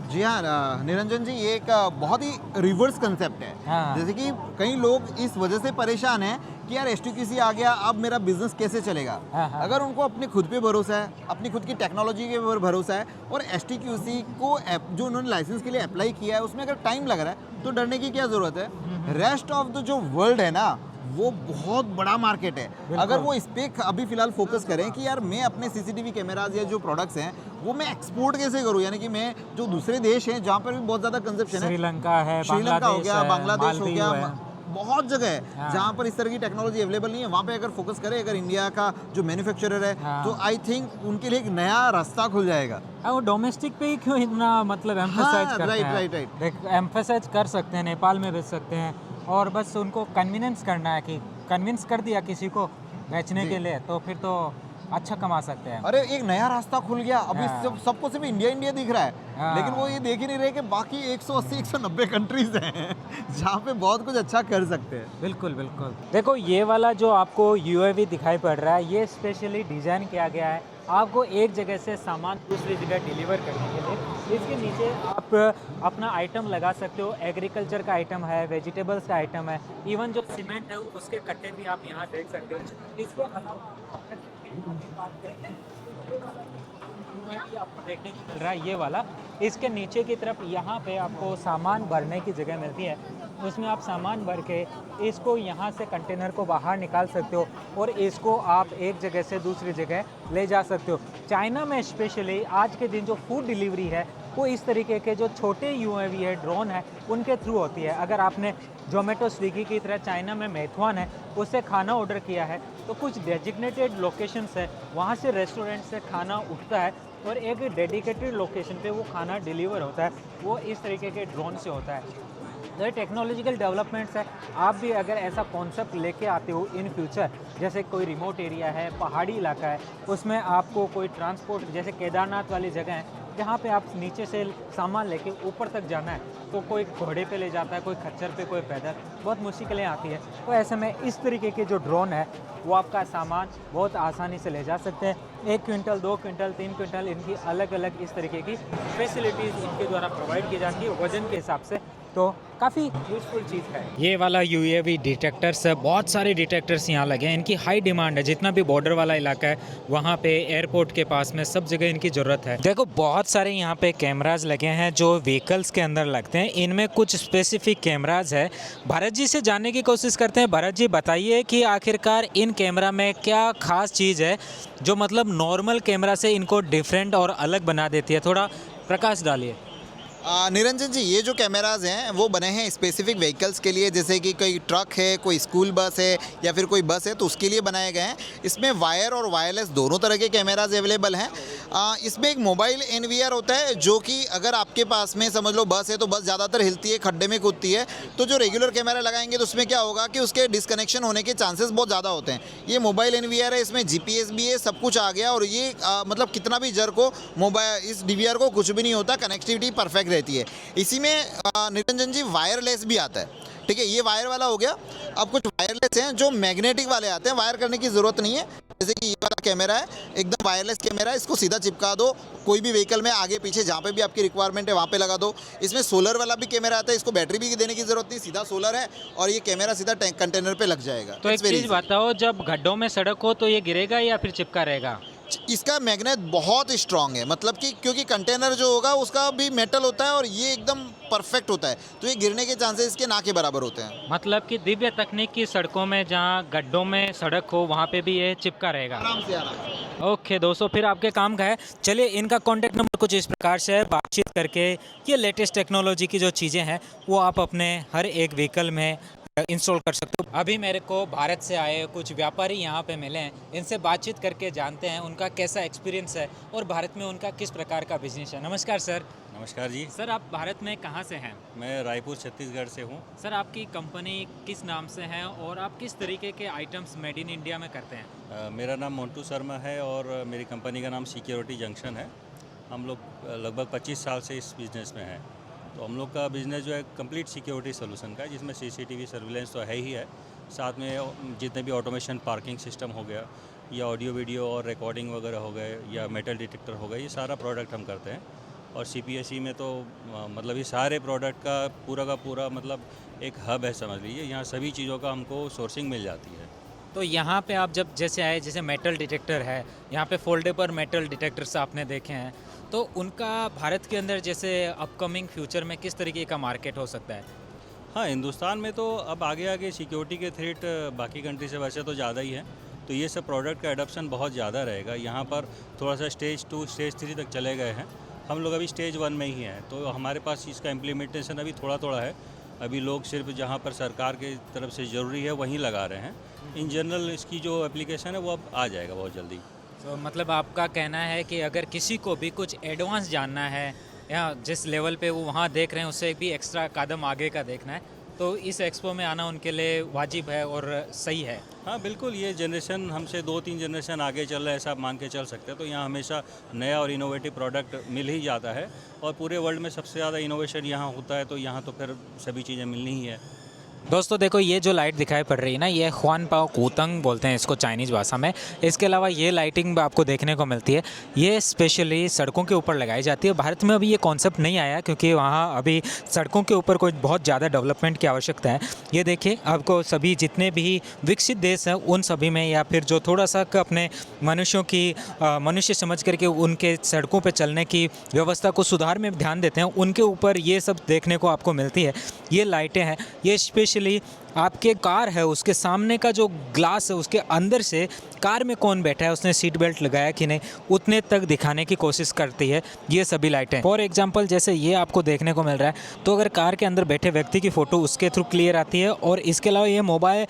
जी हाँ निरंजन जी, ये एक बहुत ही रिवर्स कंसेप्ट है। हाँ। जैसे कि कई लोग इस वजह से परेशान हैं कि यार STQC आ गया, अब मेरा बिजनेस कैसे चलेगा। हाँ। अगर उनको अपने खुद पे भरोसा है, अपनी खुद की टेक्नोलॉजी के ऊपर भरोसा है और STQC को जो उन्होंने लाइसेंस के लिए अप्लाई किया है उसमें अगर टाइम लग रहा है तो डरने की क्या ज़रूरत है। रेस्ट ऑफ द जो वर्ल्ड है ना वो बहुत बड़ा मार्केट है। अगर वो इस पे अभी फिलहाल फोकस करें कि यार मैं अपने CCTV कैमराज या जो प्रोडक्ट्स हैं वो मैं एक्सपोर्ट कैसे करूं, यानी कि मैं जो दूसरे देश हैं जहां पर भी बहुत ज़्यादा कंजप्शन है, श्रीलंका है, श्रीलंका हो गया, बांग्लादेश हो गया, है। बहुत जगह है जहाँ पर इस तरह की टेक्नोलॉजी अवेलेबल नहीं है। वहाँ पे अगर फोकस करें अगर इंडिया का जो मैन्युफैक्चरर है तो आई थिंक उनके लिए एक नया रास्ता खुल जाएगा। वो डोमेस्टिक पे ही क्यों इतना मतलब एम्फेसाइज करते हैं? राइट। एम्फेसाइज कर सकते हैं, नेपाल में बेच सकते हैं और बस उनको कन्वीनेंस करना है कि कन्विंस कर दिया किसी को बेचने के लिए तो फिर तो अच्छा कमा सकते हैं। अरे एक नया रास्ता खुल गया। अभी सबको सिर्फ इंडिया इंडिया दिख रहा है, लेकिन वो ये देख ही नहीं रहे कि बाकी 180-190 कंट्रीज हैं जहाँ पे बहुत कुछ अच्छा कर सकते हैं। बिल्कुल बिल्कुल। देखो ये वाला जो आपको UAV दिखाई पड़ रहा है ये स्पेशली डिज़ाइन किया गया है आपको एक जगह से सामान दूसरी जगह डिलीवर करने के लिए। इसके नीचे आप अपना आइटम लगा सकते हो, एग्रीकल्चर का आइटम है, वेजिटेबल्स का आइटम है, इवन जो सीमेंट है उसके कट्टे भी आप यहाँ देख सकते हो। इसको आपको देखने को मिल रहा है ये वाला, इसके नीचे की तरफ यहाँ पे आपको सामान भरने की जगह मिलती है, उसमें आप सामान भर के इसको यहाँ से कंटेनर को बाहर निकाल सकते हो और इसको आप एक जगह से दूसरी जगह ले जा सकते हो। चाइना में स्पेशली आज के दिन जो फूड डिलीवरी है वो इस तरीके के जो छोटे UAV है, ड्रोन है, उनके थ्रू होती है। अगर आपने जोमेटो स्विगी की तरह चाइना में मेथुआन है उससे खाना ऑर्डर किया है तो कुछ डेजिग्नेटेड लोकेशंस है वहाँ से रेस्टोरेंट से खाना उठता है और एक डेडिकेटेड लोकेशन पे वो खाना डिलीवर होता है, वो इस तरीके के ड्रोन से होता है। तो टेक्नोलॉजिकल डेवलपमेंट्स है। आप भी अगर ऐसा कॉन्सेप्ट लेके आते हो इन फ्यूचर, जैसे कोई रिमोट एरिया है, पहाड़ी इलाका है, उसमें आपको कोई ट्रांसपोर्ट जैसे केदारनाथ वाली जगह है जहाँ पे आप नीचे से सामान लेके ऊपर तक जाना है तो कोई घोड़े पे ले जाता है, कोई खच्चर पे, कोई पैदल, बहुत मुश्किलें आती है। तो ऐसे में इस तरीके के जो ड्रोन है वो आपका सामान बहुत आसानी से ले जा सकते हैं। 1 क्विंटल, 2 क्विंटल, 3 क्विंटल, इनकी अलग अलग इस तरीके की फैसिलिटीज़ इनके द्वारा प्रोवाइड की जाती है वज़न के हिसाब से, तो काफ़ी यूज़फुल चीज़ है। ये वाला यूएवी डिटेक्टर्स है, बहुत सारे डिटेक्टर्स यहाँ लगे हैं, इनकी हाई डिमांड है। जितना भी बॉर्डर वाला इलाका है वहाँ पे, एयरपोर्ट के पास में, सब जगह इनकी ज़रूरत है। देखो बहुत सारे यहाँ पे कैमराज लगे हैं जो व्हीकल्स के अंदर लगते हैं। इनमें कुछ स्पेसिफिक कैमराज है। भारत जी से जानने की कोशिश करते हैं। भारत जी बताइए कि आखिरकार इन कैमरा में क्या खास चीज़ है जो मतलब नॉर्मल कैमरा से इनको डिफरेंट और अलग बना देती है, थोड़ा प्रकाश डालिए। निरंजन जी, ये जो कैमराज हैं वो बने हैं स्पेसिफिक व्हीकल्स के लिए, जैसे कि कोई ट्रक है, कोई स्कूल बस है या फिर कोई बस है, तो उसके लिए बनाए गए हैं। इसमें वायर और वायरलेस दोनों तरह के कैमराज अवेलेबल हैं। इसमें एक मोबाइल एनवीआर होता है जो कि अगर आपके पास में समझ लो बस है तो बस ज़्यादातर हिलती है, खड्डे में कूदती है, तो जो रेगुलर कैमरा लगाएंगे तो उसमें क्या होगा कि उसके डिस्कनेक्शन होने के चांसेस बहुत ज़्यादा होते हैं। ये मोबाइल एनवीआर है, इसमें जीपीएस भी है, सब कुछ आ गया, और ये मतलब कितना भी जर को मोबाइल इस डीवीआर को कुछ भी नहीं होता, कनेक्टिविटी परफेक्ट रहती है। इसी में निरंजन जी वायरलेस भी आता है। ठीक है, ये वायर वाला हो गया। अब कुछ वायरलेस हैं जो मैग्नेटिक वाले आते हैं, वायर करने की ज़रूरत नहीं है। जैसे कि ये वाला कैमरा है, एकदम वायरलेस कैमरा है, इसको सीधा चिपका दो कोई भी व्हीकल में, आगे पीछे जहाँ पे भी आपकी रिक्वायरमेंट है वहाँ पे लगा दो। इसमें सोलर वाला भी कैमरा आता है, इसको बैटरी भी देने की ज़रूरत नहीं, सीधा सोलर है और ये कैमरा सीधा कंटेनर पे लग जाएगा। तो एक चीज़ बताओ, जब गड्ढों में सड़क हो तो ये गिरेगा या फिर चिपका रहेगा? इसका मैग्नेट बहुत स्ट्रांग है, मतलब कि क्योंकि कंटेनर जो होगा उसका भी मेटल होता है और ये एकदम परफेक्ट होता है, तो ये गिरने के चांसेस इसके ना के बराबर होते हैं। मतलब कि दिव्य तकनीक की सड़कों में जहाँ गड्ढों में सड़क हो वहाँ पे भी ये चिपका रहेगा। आराम से आराम। ओके दोस्तों, फिर आपके काम का है। चलिए, इनका कॉन्टैक्ट नंबर कुछ इस प्रकार से है। बातचीत करके ये लेटेस्ट टेक्नोलॉजी की जो चीज़ें हैं वो आप अपने हर एक व्हीकल में इंस्टॉल कर सकते हो। अभी मेरे को भारत से आए कुछ व्यापारी यहाँ पे मिले हैं, इनसे बातचीत करके जानते हैं उनका कैसा एक्सपीरियंस है और भारत में उनका किस प्रकार का बिजनेस है। नमस्कार सर। नमस्कार जी। सर, आप भारत में कहाँ से हैं? मैं रायपुर छत्तीसगढ़ से हूँ। सर, आपकी कंपनी किस नाम से है और आप किस तरीके के आइटम्स मेड इन इंडिया में करते हैं? मेरा नाम मोंटू शर्मा है और मेरी कंपनी का नाम सिक्योरिटी जंक्शन है। हम लोग लगभग 25 साल से इस बिज़नेस में हैं। तो हम लोग का बिज़नेस जो है कंप्लीट सिक्योरिटी सोल्यूशन का है, जिसमें सीसीटीवी सर्विलेंस तो है ही है, साथ में जितने भी ऑटोमेशन पार्किंग सिस्टम हो गया या ऑडियो वीडियो और रिकॉर्डिंग वगैरह हो गए या मेटल डिटेक्टर हो गए, ये सारा प्रोडक्ट हम करते हैं। और सीपीएसई में तो मतलब ये सारे प्रोडक्ट का पूरा मतलब एक हब है, समझ लीजिए। यहाँ सभी चीज़ों का हमको सोर्सिंग मिल जाती है। तो यहाँ पे आप जब जैसे आए, जैसे मेटल डिटेक्टर है, यहाँ पे फोल्डेबल मेटल डिटेक्टर्स आपने देखे हैं, तो उनका भारत के अंदर जैसे अपकमिंग फ्यूचर में किस तरीके का मार्केट हो सकता है? हाँ, हिंदुस्तान में तो अब आगे सिक्योरिटी के थ्रेट बाकी कंट्री से वैसे तो ज़्यादा ही है, तो ये सब प्रोडक्ट का एडॉप्शन बहुत ज़्यादा रहेगा। यहाँ पर थोड़ा सा स्टेज 2 स्टेज 3 तक चले गए हैं, हम लोग अभी स्टेज 1 में ही हैं, तो हमारे पास इसका इम्प्लीमेंटेशन अभी थोड़ा है। अभी लोग सिर्फ जहाँ पर सरकार के तरफ से ज़रूरी है वहीं लगा रहे हैं। इन जनरल इसकी जो एप्लीकेशन है वो अब आ जाएगा बहुत जल्दी। तो मतलब आपका कहना है कि अगर किसी को भी कुछ एडवांस जानना है या जिस लेवल पे वो वहाँ देख रहे हैं उससे भी एक्स्ट्रा कदम आगे का देखना है, तो इस एक्सपो में आना उनके लिए वाजिब है और सही है? हाँ बिल्कुल, ये जनरेशन हमसे 2-3 जनरेशन आगे चल रहा है, ऐसा आप मान के चल सकते हैं। तो यहाँ हमेशा नया और इनोवेटिव प्रोडक्ट मिल ही जाता है और पूरे वर्ल्ड में सबसे ज़्यादा इनोवेशन यहाँ होता है, तो यहाँ तो फिर सभी चीज़ें मिलनी ही है। दोस्तों देखो, ये जो लाइट दिखाई पड़ रही है ना, ये ख्वान पाओ कूतंग बोलते हैं इसको चाइनीज़ भाषा में। इसके अलावा ये लाइटिंग आपको देखने को मिलती है, ये स्पेशली सड़कों के ऊपर लगाई जाती है। भारत में अभी ये कॉन्सेप्ट नहीं आया क्योंकि वहाँ अभी सड़कों के ऊपर कोई बहुत ज़्यादा डेवलपमेंट की आवश्यकता है। ये देखिए, आपको सभी जितने भी विकसित देश हैं उन सभी में, या फिर जो थोड़ा सा अपने मनुष्य समझ करके उनके सड़कों पर चलने की व्यवस्था को सुधार में ध्यान देते हैं, उनके ऊपर ये सब देखने को आपको मिलती है। ये लाइटें हैं, ये स्पेशली आपके कार है उसके सामने का जो ग्लास है उसके अंदर से कार में कौन बैठा है, उसने सीट बेल्ट लगाया कि नहीं, उतने तक दिखाने की कोशिश करती है ये सभी लाइटें। फॉर एग्जांपल जैसे ये आपको देखने को मिल रहा है, तो अगर कार के अंदर बैठे व्यक्ति की फ़ोटो उसके थ्रू क्लियर आती है। और इसके अलावा ये मोबाइल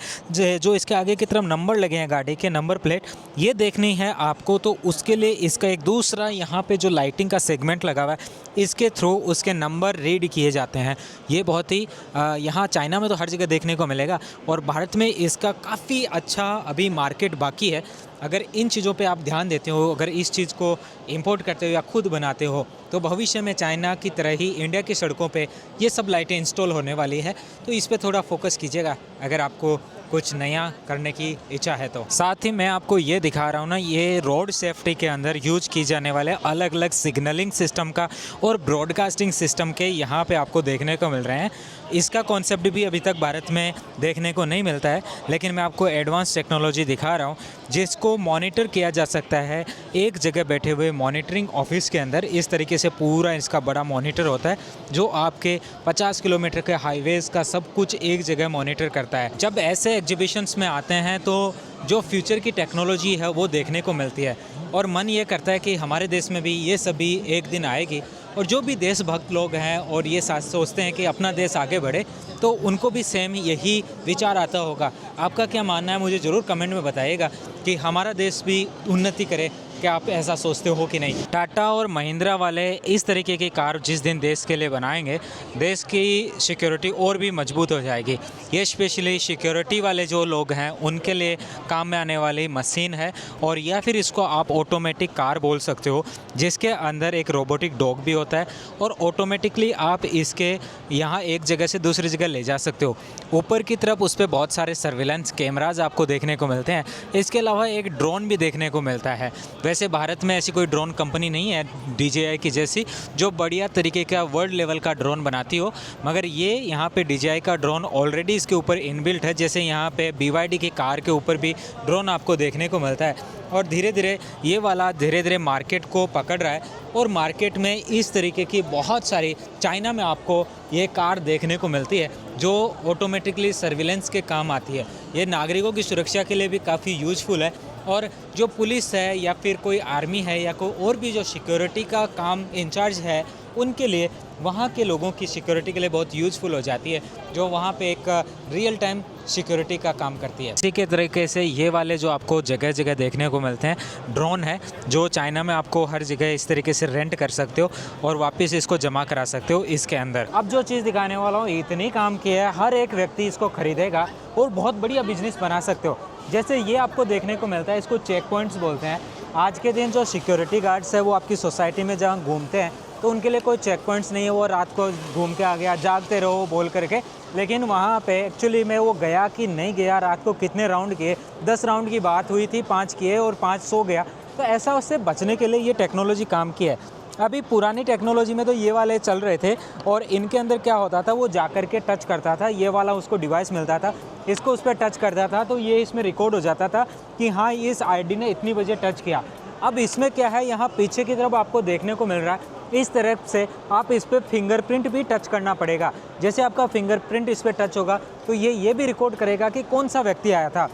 जो इसके आगे की तरफ नंबर लगे हैं, गाड़ी के नंबर प्लेट, ये देखनी है आपको, तो उसके लिए इसका एक दूसरा यहाँ पर जो लाइटिंग का सेगमेंट लगा हुआ है, इसके थ्रू उसके नंबर रीड किए जाते हैं। ये बहुत ही यहाँ चाइना में तो हर जगह देखने को मिलेगा। और भारत में इसका काफ़ी अच्छा अभी मार्केट बाकी है। अगर इन चीज़ों पे आप ध्यान देते हो, अगर इस चीज़ को इंपोर्ट करते हो या खुद बनाते हो, तो भविष्य में चाइना की तरह ही इंडिया की सड़कों पे ये सब लाइटें इंस्टॉल होने वाली है। तो इस पे थोड़ा फोकस कीजिएगा अगर आपको कुछ नया करने की इच्छा है तो। साथ ही मैं आपको ये दिखा रहा हूँ ना, ये रोड सेफ्टी के अंदर यूज की जाने वाले अलग अलग सिग्नलिंग सिस्टम का और ब्रॉडकास्टिंग सिस्टम के यहाँ पे आपको देखने को मिल रहे हैं। इसका कॉन्सेप्ट भी अभी तक भारत में देखने को नहीं मिलता है, लेकिन मैं आपको एडवांस टेक्नोलॉजी दिखा रहा हूँ जिसको मॉनिटर किया जा सकता है एक जगह बैठे हुए मॉनिटरिंग ऑफिस के अंदर। इस तरीके से पूरा इसका बड़ा मॉनिटर होता है जो आपके 50 किलोमीटर के हाईवेज़ का सब कुछ एक जगह मॉनिटर करता है। जब ऐसे एग्जीबिशंस में आते हैं तो जो फ्यूचर की टेक्नोलॉजी है वो देखने को मिलती है और मन ये करता है कि हमारे देश में भी ये सभी एक दिन आएगी। और जो भी देशभक्त लोग हैं और ये सोचते हैं कि अपना देश आगे बढ़े, तो उनको भी सेम यही विचार आता होगा। आपका क्या मानना है मुझे ज़रूर कमेंट में बताइएगा कि हमारा देश भी उन्नति करे। क्या आप ऐसा सोचते हो कि नहीं? टाटा और महिंद्रा वाले इस तरीके की कार जिस दिन देश के लिए बनाएंगे, देश की सिक्योरिटी और भी मजबूत हो जाएगी। ये स्पेशली सिक्योरिटी वाले जो लोग हैं उनके लिए काम में आने वाली मशीन है। और या फिर इसको आप ऑटोमेटिक कार बोल सकते हो, जिसके अंदर एक रोबोटिक डॉग भी होता है और ऑटोमेटिकली आप इसके यहाँ एक जगह से दूसरी जगह ले जा सकते हो। ऊपर की तरफ उस पर बहुत सारे सर्विलेंस कैमराज आपको देखने को मिलते हैं। इसके अलावा एक ड्रोन भी देखने को मिलता है। वैसे भारत में ऐसी कोई ड्रोन कंपनी नहीं है DJI की जैसी जो बढ़िया तरीके का वर्ल्ड लेवल का ड्रोन बनाती हो, मगर ये यहाँ पे DJI का ड्रोन ऑलरेडी इसके ऊपर इनबिल्ट है। जैसे यहाँ पे BYD की कार के ऊपर भी ड्रोन आपको देखने को मिलता है। और धीरे धीरे ये वाला धीरे धीरे मार्केट को पकड़ रहा है और मार्केट में इस तरीके की बहुत सारी चाइना में आपको ये कार देखने को मिलती है जो ऑटोमेटिकली सर्विलेंस के काम आती है। ये नागरिकों की सुरक्षा के लिए भी काफ़ी यूजफुल है और जो पुलिस है या फिर कोई आर्मी है या कोई और भी जो सिक्योरिटी का काम इंचार्ज है उनके लिए, वहाँ के लोगों की सिक्योरिटी के लिए बहुत यूजफुल हो जाती है, जो वहाँ पे एक रियल टाइम सिक्योरिटी का काम करती है। इसी के तरीके से ये वाले जो आपको जगह जगह देखने को मिलते हैं ड्रोन है, जो चाइना में आपको हर जगह इस तरीके से रेंट कर सकते हो और वापस इसको जमा करा सकते हो इसके अंदर। अब जो चीज़ दिखाने वाला हूँ इतनी काम की है, हर एक व्यक्ति इसको खरीदेगा और बहुत बढ़िया बिजनेस बना सकते हो। जैसे ये आपको देखने को मिलता है, इसको चेक पॉइंट्स बोलते हैं। आज के दिन जो सिक्योरिटी गार्ड्स है वो आपकी सोसाइटी में जहाँ घूमते हैं तो उनके लिए कोई चेक पॉइंट्स नहीं है, वो रात को घूम के आ गया, जागते रहो बोल करके। लेकिन वहाँ पे एक्चुअली में वो गया कि नहीं गया, रात को कितने राउंड किए, 10 राउंड की बात हुई थी, 5 किए और 5 सो गया। तो ऐसा उससे बचने के लिए ये टेक्नोलॉजी काम की है। अभी पुरानी टेक्नोलॉजी में तो ये वाले चल रहे थे और इनके अंदर क्या होता था, वो जा कर के टच करता था, ये वाला उसको डिवाइस मिलता था, इसको उस पर टच करता था तो ये इसमें रिकॉर्ड हो जाता था कि हाँ इस आईडी ने इतनी बजे टच किया। अब इसमें क्या है, यहाँ पीछे की तरफ आपको देखने को मिल रहा है इस तरफ से आप इस पर फिंगरप्रिंट भी टच करना पड़ेगा। जैसे आपका फिंगरप्रिंट इस पर टच होगा तो ये भी रिकॉर्ड करेगा कि कौन सा व्यक्ति आया था।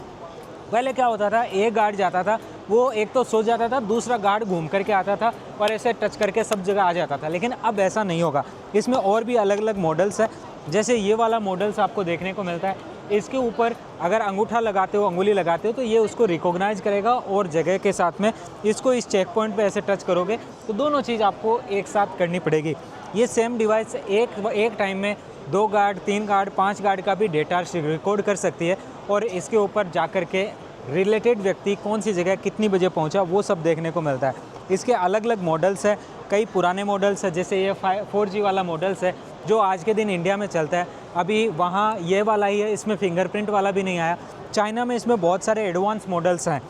पहले क्या होता था, एक गार्ड जाता था, वो एक तो सो जाता था, दूसरा गार्ड घूम करके आता था और ऐसे टच करके सब जगह आ जाता था। लेकिन अब ऐसा नहीं होगा, इसमें और भी अलग अलग मॉडल्स है। जैसे ये वाला मॉडल्स आपको देखने को मिलता है, इसके ऊपर अगर अंगूठा लगाते हो, अंगुली लगाते हो तो ये उसको रिकॉग्नाइज करेगा और जगह के साथ में इसको इस चेक पॉइंट पे ऐसे टच करोगे तो दोनों चीज़ आपको एक साथ करनी पड़ेगी। ये सेम डिवाइस एक टाइम में 2 गार्ड, 3 गार्ड, 5 गार्ड का भी डेटा रिकॉर्ड कर सकती है और इसके ऊपर जा कर के रिलेटेड व्यक्ति कौन सी जगह कितनी बजे पहुंचा वो सब देखने को मिलता है। इसके अलग अलग मॉडल्स हैं, कई पुराने मॉडल्स हैं, जैसे ये 4G वाला मॉडल्स है जो आज के दिन इंडिया में चलता है। अभी वहाँ ये वाला ही है, इसमें फिंगरप्रिंट वाला भी नहीं आया। चाइना में इसमें बहुत सारे एडवांस मॉडल्स हैं।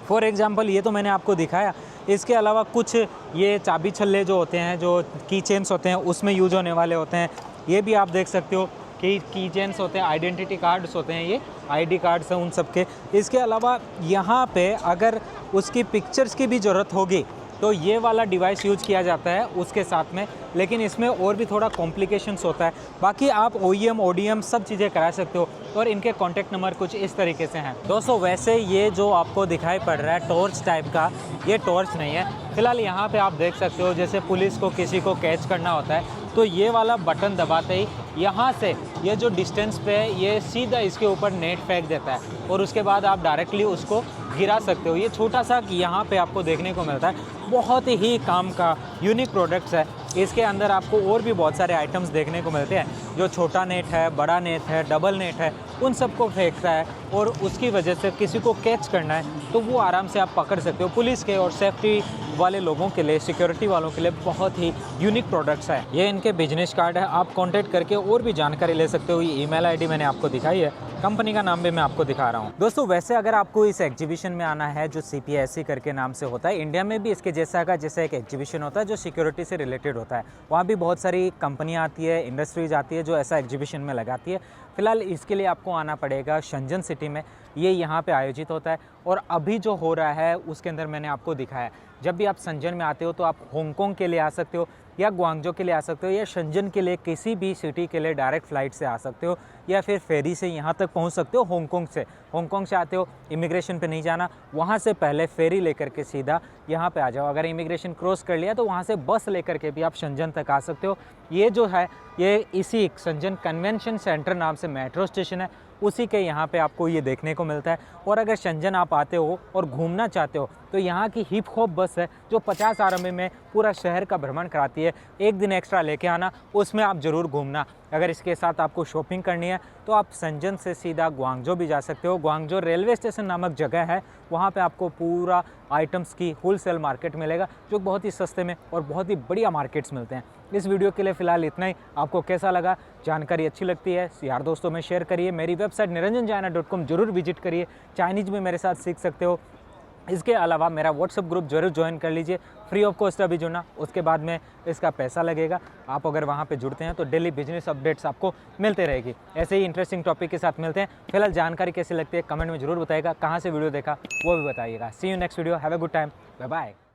फॉर एग्जांपल ये तो मैंने आपको दिखाया, इसके अलावा कुछ ये चाबी छल्ले जो होते हैं, जो की चेन्स होते हैं उसमें यूज होने वाले होते हैं, ये भी आप देख सकते हो कि की चेन्स होते हैं, आइडेंटिटी कार्ड्स होते हैं, ये ID कार्ड्स हैं उन सब के। इसके अलावा यहाँ पे अगर उसकी पिक्चर्स की भी ज़रूरत होगी तो ये वाला डिवाइस यूज किया जाता है उसके साथ में, लेकिन इसमें और भी थोड़ा कॉम्प्लिकेशंस होता है। बाकी आप OEM, ODM सब चीज़ें करा सकते हो और इनके कॉन्टैक्ट नंबर कुछ इस तरीके से हैं। दोस्तों वैसे ये जो आपको दिखाई पड़ रहा है टॉर्च टाइप का, ये टॉर्च नहीं है। फिलहाल यहाँ पे आप देख सकते हो जैसे पुलिस को किसी को कैच करना होता है तो ये वाला बटन दबाते ही यहाँ से ये जो डिस्टेंस पे है ये सीधा इसके ऊपर नेट फेंक देता है और उसके बाद आप डायरेक्टली उसको गिरा सकते हो। ये छोटा सा यहाँ पे आपको देखने को मिलता है, बहुत ही काम का यूनिक प्रोडक्ट्स है। इसके अंदर आपको और भी बहुत सारे आइटम्स देखने को मिलते हैं, जो छोटा नेट है, बड़ा नेट है, डबल नेट है, उन सबको फेंकता है और उसकी वजह से किसी को कैच करना है तो वो आराम से आप पकड़ सकते हो। पुलिस के और सेफ्टी वाले लोगों के लिए, सिक्योरिटी वालों के लिए बहुत ही यूनिक प्रोडक्ट्स हैं। ये इनके बिजनेस कार्ड है, आप कॉन्टैक्ट करके और भी जानकारी ले सकते हो। ये ईमेल आईडी मैंने आपको दिखाई है, कंपनी का नाम भी मैं आपको दिखा रहा हूँ। दोस्तों वैसे अगर आपको इस एग्जीबिशन में आना है जो CPISC करके नाम से होता है, इंडिया में भी इसके जैसा का जैसा एक एग्जीबिशन होता है जो सिक्योरिटी से रिलेटेड होता है। वहाँ भी बहुत सारी कंपनियाँ आती है, इंडस्ट्रीज आती है जो ऐसा एग्जीबिशन में लगाती है। फिलहाल इसके लिए आपको आना पड़ेगा शंजन सिटी में, ये यहाँ पे आयोजित होता है। और अभी जो हो रहा है उसके अंदर मैंने आपको दिखाया। जब भी आप शंजन में आते हो तो आप हांगकांग के लिए आ सकते हो या ग्वांगझो के लिए आ सकते हो या शंजन के लिए किसी भी सिटी के लिए डायरेक्ट फ़्लाइट से आ सकते हो या फिर फेरी से यहाँ तक पहुँच सकते हो हांगकांग से। हांगकांग से आते हो, इमिग्रेशन पे नहीं जाना, वहाँ से पहले फेरी लेकर के सीधा यहाँ पे आ जाओ। अगर इमिग्रेशन क्रॉस कर लिया तो वहाँ से बस लेकर के भी आप शंजन तक आ सकते हो। ये जो है ये इसी शंजन कन्वेंशन सेंटर नाम से मेट्रो स्टेशन है, उसी के यहाँ पे आपको ये देखने को मिलता है। और अगर शंजन आप आते हो और घूमना चाहते हो तो यहाँ की हिप हॉप बस है जो 50 RMB में पूरा शहर का भ्रमण कराती है। एक दिन एक्स्ट्रा लेके आना, उसमें आप ज़रूर घूमना। अगर इसके साथ आपको शॉपिंग करनी है तो आप शंजन से सीधा ग्वांगझो भी जा सकते हो। ग्वांगझो रेलवे स्टेशन नामक जगह है, वहाँ पे आपको पूरा आइटम्स की होलसेल मार्केट मिलेगा जो बहुत ही सस्ते में और बहुत ही बढ़िया मार्केट्स मिलते हैं। इस वीडियो के लिए फ़िलहाल इतना ही। आपको कैसा लगा, जानकारी अच्छी लगती है यार दोस्तों में शेयर करिए। मेरी वेबसाइट niranjanjaina.com जरूर विजिट करिए, चाइनीज़ में मेरे साथ सीख सकते हो। इसके अलावा मेरा व्हाट्सएप ग्रुप जरूर ज्वाइन कर लीजिए, फ्री ऑफ कॉस्ट अभी जुड़ना, उसके बाद में इसका पैसा लगेगा। आप अगर वहाँ पे जुड़ते हैं तो डेली बिजनेस अपडेट्स आपको मिलते रहेगी। ऐसे ही इंटरेस्टिंग टॉपिक के साथ मिलते हैं। फिलहाल जानकारी कैसी लगती है कमेंट में जरूर बताइएगा, कहाँ से वीडियो देखा वो भी बताइएगा। See you next video, have a good time, bye bye.